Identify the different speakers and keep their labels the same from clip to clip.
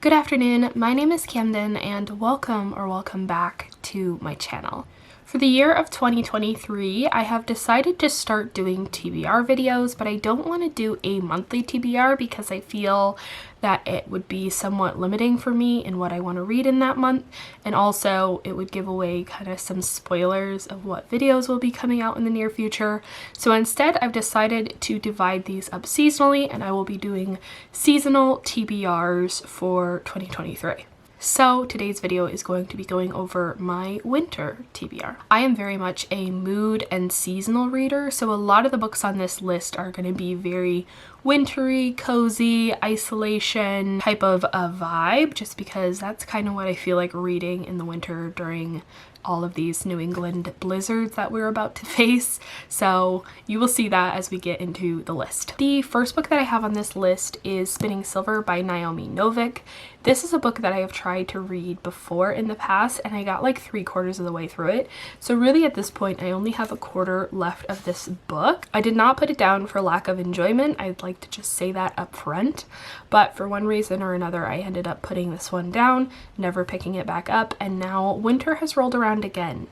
Speaker 1: Good afternoon, my name is Camden and welcome back to my channel. For the year of 2023, I have decided to start doing TBR videos, but I don't want to do a monthly TBR because I feel that it would be somewhat limiting for me in what I want to read in that month, and also it would give away kind of some spoilers of what videos will be coming out in the near future. So instead, I've decided to divide these up seasonally, and I will be doing seasonal TBRs for 2023. So today's video is going to be going over my winter TBR. I am very much a mood and seasonal reader, so a lot of the books on this list are going to be very wintry, cozy, isolation type of a vibe, just because that's kind of what I feel like reading in the winter during all of these New England blizzards that we're about to face. So you will see that as we get into the list. The first book that I have on this list is Spinning Silver by Naomi Novik. This is a book that I have tried to read before in the past, and I got like 3/4 of the way through it. So really at this point, I only have a quarter left of this book. I did not put it down for lack of enjoyment. I'd like to just say that up front. But for one reason or another, I ended up putting this one down, never picking it back up, and now winter has rolled around again,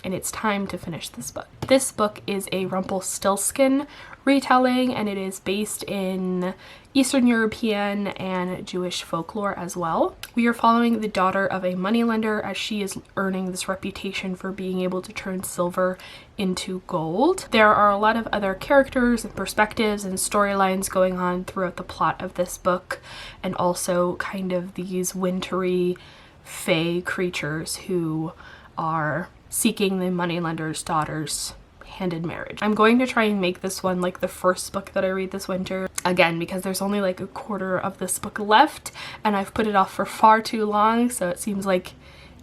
Speaker 1: and it's time to finish this book. This book is a Rumpelstiltskin retelling, and it is based in Eastern European and Jewish folklore as well. We are following the daughter of a moneylender as she is earning this reputation for being able to turn silver into gold. There are a lot of other characters and perspectives and storylines going on throughout the plot of this book, and also kind of these wintry fae creatures who are seeking the moneylender's daughter's hand in marriage. I'm going to try and make this one like the first book that I read this winter, again because there's only like a quarter of this book left and I've put it off for far too long, so it seems like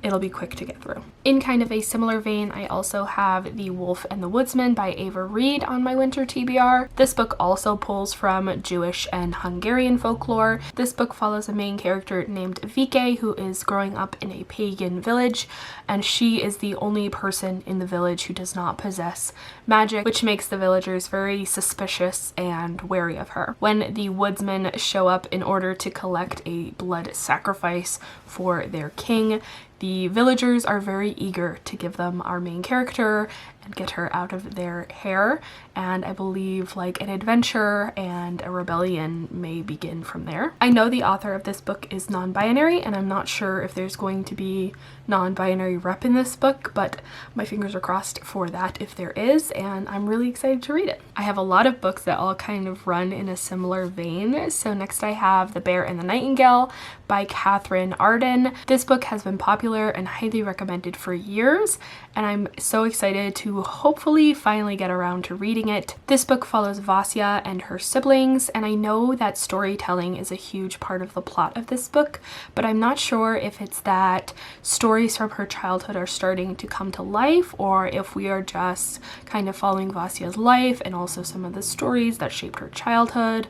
Speaker 1: it'll be quick to get through. In kind of a similar vein, I also have The Wolf and the Woodsman by Ava Reid on my winter TBR. This book also pulls from Jewish and Hungarian folklore. This book follows a main character named Vike who is growing up in a pagan village, and she is the only person in the village who does not possess magic, which makes the villagers very suspicious and wary of her. When the woodsmen show up in order to collect a blood sacrifice for their king, the villagers are very eager to give them our main character and get her out of their hair, and I believe like an adventure and a rebellion may begin from there. I know the author of this book is non-binary, and I'm not sure if there's going to be non-binary rep in this book, but my fingers are crossed for that if there is, and I'm really excited to read it. I have a lot of books that all kind of run in a similar vein. So next I have The Bear and the Nightingale by Catherine Arden. This book has been popular and highly recommended for years, and I'm so excited to hopefully finally get around to reading it. This book follows Vasya and her siblings, and I know that storytelling is a huge part of the plot of this book, but I'm not sure if it's that stories from her childhood are starting to come to life, or if we are just kind of following Vasya's life and also some of the stories that shaped her childhood.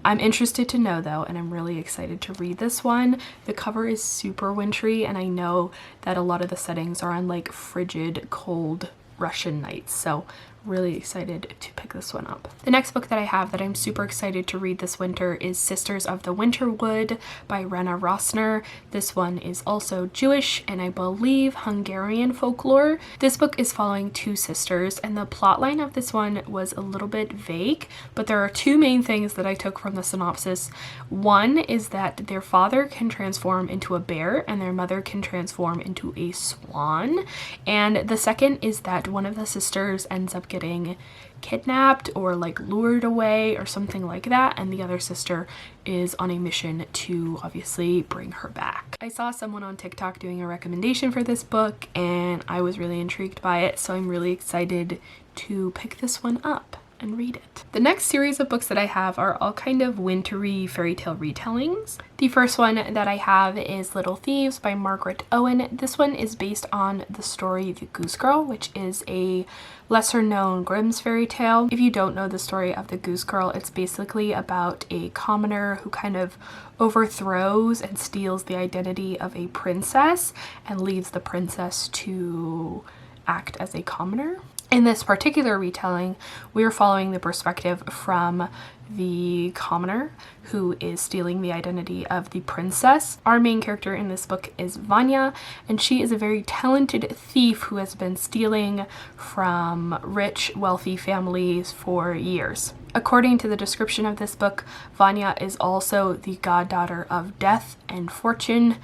Speaker 1: I'm interested to know though, and I'm really excited to read this one. The cover is super wintry, and I know that a lot of the settings are on like frigid, cold Russian nights, so really excited to pick this one up. The next book that I have that I'm super excited to read this winter is Sisters of the Winterwood by Rena Rossner. This one is also Jewish and I believe Hungarian folklore. This book is following two sisters, and the plotline of this one was a little bit vague, but there are two main things that I took from the synopsis. One is that their father can transform into a bear and their mother can transform into a swan, and the second is that one of the sisters ends up getting kidnapped or like lured away or something like that, and the other sister is on a mission to obviously bring her back. I saw someone on TikTok doing a recommendation for this book and I was really intrigued by it, so I'm really excited to pick this one up and read it. The next series of books that I have are all kind of wintry fairy tale retellings. The first one that I have is Little Thieves by Margaret Owen. This one is based on the story The Goose Girl, which is a lesser known Grimm's fairy tale. If you don't know the story of The Goose Girl, it's basically about a commoner who kind of overthrows and steals the identity of a princess and leaves the princess to act as a commoner. In this particular retelling, we are following the perspective from the commoner who is stealing the identity of the princess. Our main character in this book is Vanya, and she is a very talented thief who has been stealing from rich, wealthy families for years. According to the description of this book, Vanya is also the goddaughter of death and fortune.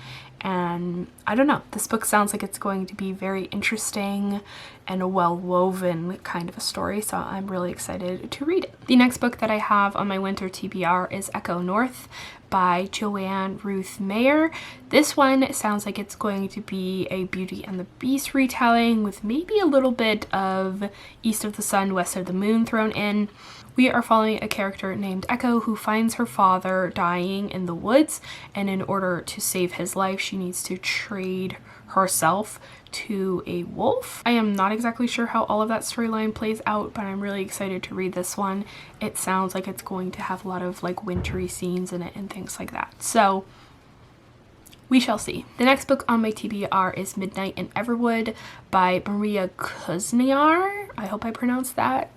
Speaker 1: And I don't know, this book sounds like it's going to be very interesting and a well-woven kind of a story, so I'm really excited to read it. The next book that I have on my winter TBR is Echo North by Joanne Ruth Mayer. This one sounds like it's going to be a Beauty and the Beast retelling with maybe a little bit of East of the Sun, West of the Moon thrown in. We are following a character named Echo who finds her father dying in the woods, and in order to save his life, she needs to trade herself to a wolf. I am not exactly sure how all of that storyline plays out, but I'm really excited to read this one. It sounds like it's going to have a lot of like wintry scenes in it and things like that. So we shall see. The next book on my TBR is Midnight in Everwood by Maria Kuzniar. I hope I pronounced that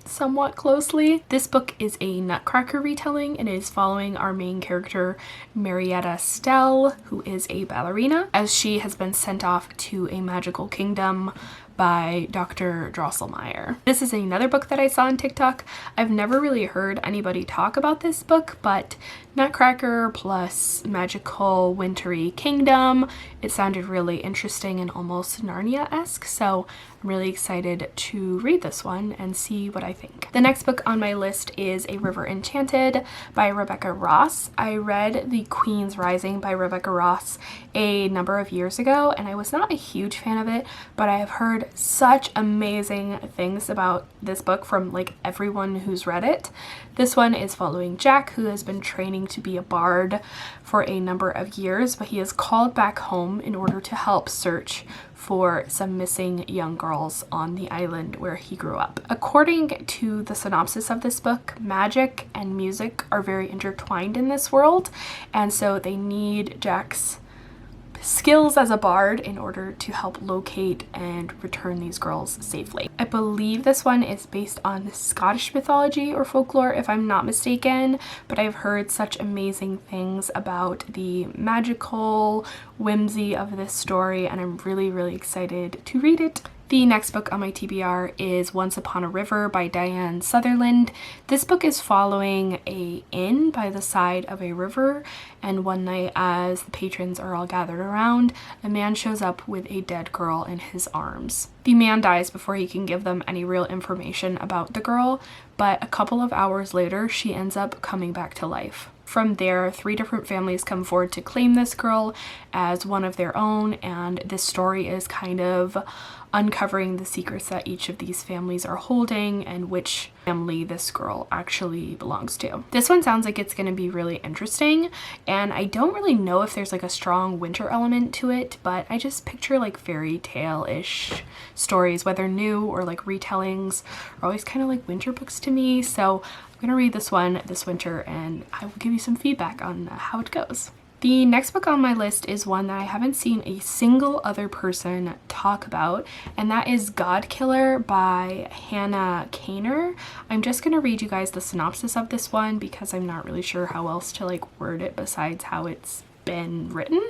Speaker 1: somewhat closely. This book is a Nutcracker retelling and it is following our main character Marietta Stell, who is a ballerina, as she has been sent off to a magical kingdom by Dr. Drosselmeyer. This is another book that I saw on TikTok. I've never really heard anybody talk about this book, but Nutcracker plus magical wintry kingdom, it sounded really interesting and almost Narnia-esque, so I'm really excited to read this one and see what I think. The next book on my list is A River Enchanted by Rebecca Ross. I read The Queen's Rising by Rebecca Ross a number of years ago and I was not a huge fan of it, but I have heard such amazing things about this book from like everyone who's read it. This one is following Jack, who has been training to be a bard for a number of years, but he is called back home in order to help search for some missing young girls on the island where he grew up. According to the synopsis of this book, magic and music are very intertwined in this world, and so they need Jack's skills as a bard in order to help locate and return these girls safely. I believe this one is based on Scottish mythology or folklore, if I'm not mistaken, but I've heard such amazing things about the magical whimsy of this story and I'm really excited to read it. The next book on my TBR is Once Upon a River by Diane Sutherland. This book is following a inn by the side of a river, and one night as the patrons are all gathered around, a man shows up with a dead girl in his arms. The man dies before he can give them any real information about the girl, but a couple of hours later she ends up coming back to life. From there, 3 different families come forward to claim this girl as one of their own, and this story is kind of uncovering the secrets that each of these families are holding and which family this girl actually belongs to. This one sounds like it's going to be really interesting, and I don't really know if there's like a strong winter element to it, but I just picture like fairy tale-ish stories, whether new or like retellings, are always kind of like winter books to me, so I'm going to read this one this winter and I will give you some feedback on how it goes. The next book on my list is one that I haven't seen a single other person talk about, and that is God Killer by Hannah Kaner. I'm just going to read you guys the synopsis of this one because I'm not really sure how else to like word it besides how it's been written.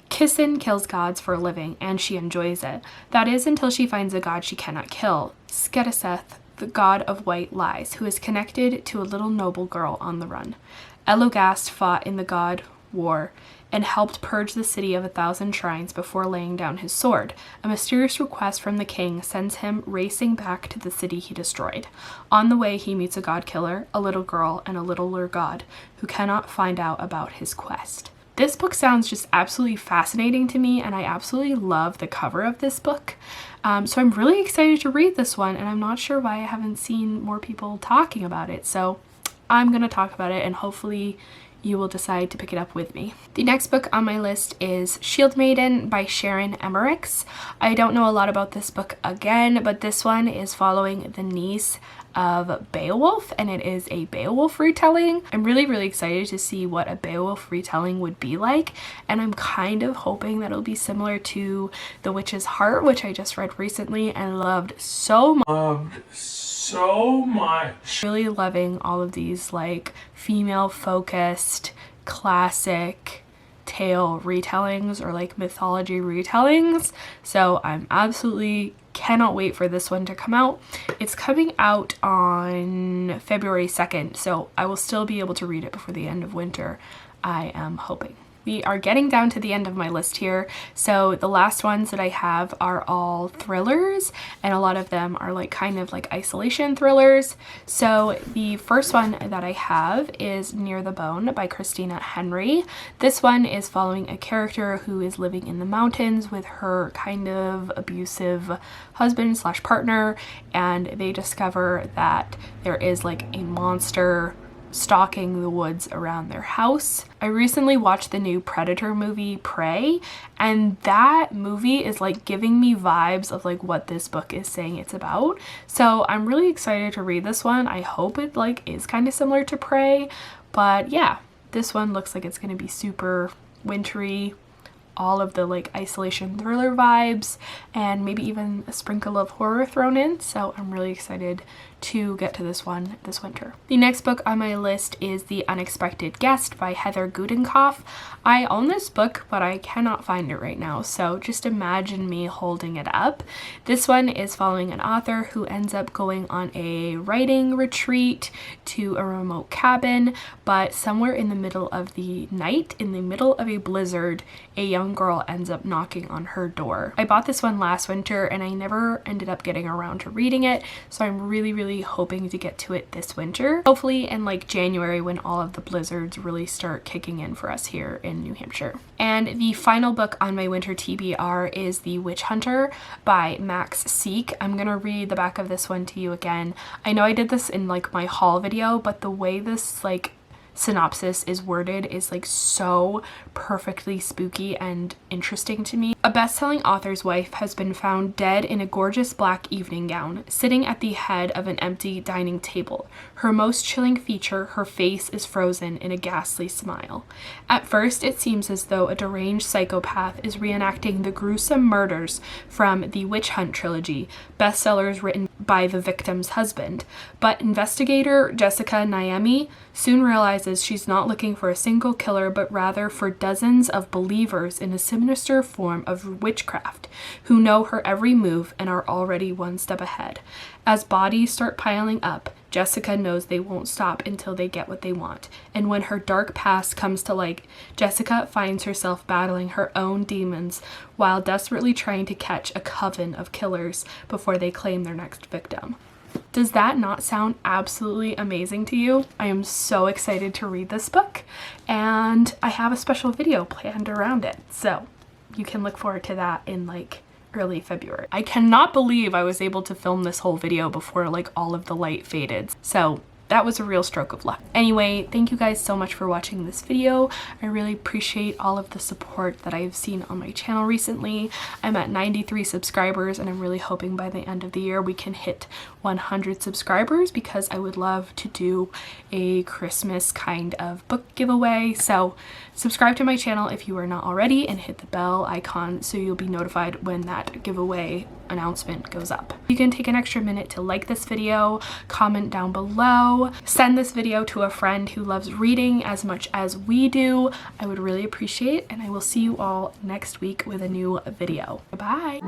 Speaker 1: Kissin kills gods for a living, and she enjoys it. That is until she finds a god she cannot kill, Skedaseth, the god of white lies, who is connected to a little noble girl on the run. Elogast fought in the god war and helped purge the city of 1,000 shrines before laying down his sword. A mysterious request from the king sends him racing back to the city he destroyed. On the way, he meets a god killer, a little girl, and a littler god who cannot find out about his quest. This book sounds just absolutely fascinating to me, and I absolutely love the cover of this book. So I'm really excited to read this one, and I'm not sure why I haven't seen more people talking about it. So I'm going to talk about it, and hopefully you will decide to pick it up with me. The next book on my list is Shield Maiden by Sharon Emmerichs. I don't know a lot about this book again, but this one is following the niece of Beowulf, and it is a Beowulf retelling. I'm really excited to see what a Beowulf retelling would be like, and I'm kind of hoping that it'll be similar to The Witch's Heart, which I just read recently and loved so much. Really loving all of these like female focused classic tale retellings or like mythology retellings. So I'm absolutely cannot wait for this one to come out. It's coming out on February 2nd, so I will still be able to read it before the end of winter, I am hoping. We are getting down to the end of my list here, so the last ones that I have are all thrillers, and a lot of them are like kind of like isolation thrillers. So the first one that I have is Near the Bone by Christina Henry. This one is following a character who is living in the mountains with her kind of abusive husband slash partner, and they discover that there is like a monster stalking the woods around their house. I recently watched the new Predator movie, Prey, and that movie is like giving me vibes of like what this book is saying it's about. So I'm really excited to read this one. I hope it like is kind of similar to Prey, but yeah, this one looks like it's going to be super wintry, all of the like isolation thriller vibes, and maybe even a sprinkle of horror thrown in. So I'm really excited to get to this one this winter. The next book on my list is The Unexpected Guest by Heather Gudenkauf. I own this book, but I cannot find it right now, so just imagine me holding it up. This one is following an author who ends up going on a writing retreat to a remote cabin, but somewhere in the middle of the night, in the middle of a blizzard, a young girl ends up knocking on her door. I bought this one last winter and I never ended up getting around to reading it, so I'm really hoping to get to it this winter. Hopefully in like January, when all of the blizzards really start kicking in for us here in New Hampshire. And the final book on my winter TBR is The Witch Hunter by Max Seek. I'm gonna read the back of this one to you again. I know I did this in like my haul video, but the way this like synopsis is worded is like so perfectly spooky and interesting to me. A best-selling author's wife has been found dead in a gorgeous black evening gown, sitting at the head of an empty dining table. Her most chilling feature, her face is frozen in a ghastly smile. At first, it seems as though a deranged psychopath is reenacting the gruesome murders from the Witch Hunt trilogy, bestsellers written by the victim's husband. But investigator Jessica Naemi soon realizes she's not looking for a single killer, but rather for dozens of believers in a sinister form of witchcraft who know her every move and are already one step ahead. As bodies start piling up, Jessica knows they won't stop until they get what they want. And when her dark past comes to light, Jessica finds herself battling her own demons while desperately trying to catch a coven of killers before they claim their next victim. Does that not sound absolutely amazing to you? I am so excited to read this book, and I have a special video planned around it, so you can look forward to that in like early February. I cannot believe I was able to film this whole video before like all of the light faded, so that was a real stroke of luck. Anyway, thank you guys so much for watching this video. I really appreciate all of the support that I've seen on my channel recently. I'm at 93 subscribers, and I'm really hoping by the end of the year we can hit 100 subscribers, because I would love to do a Christmas kind of book giveaway. So subscribe to my channel if you are not already, and hit the bell icon so you'll be notified when that giveaway announcement goes up. You can take an extra minute to like this video, comment down below, send this video to a friend who loves reading as much as we do. I would really appreciate it, and I will see you all next week with a new video. Bye!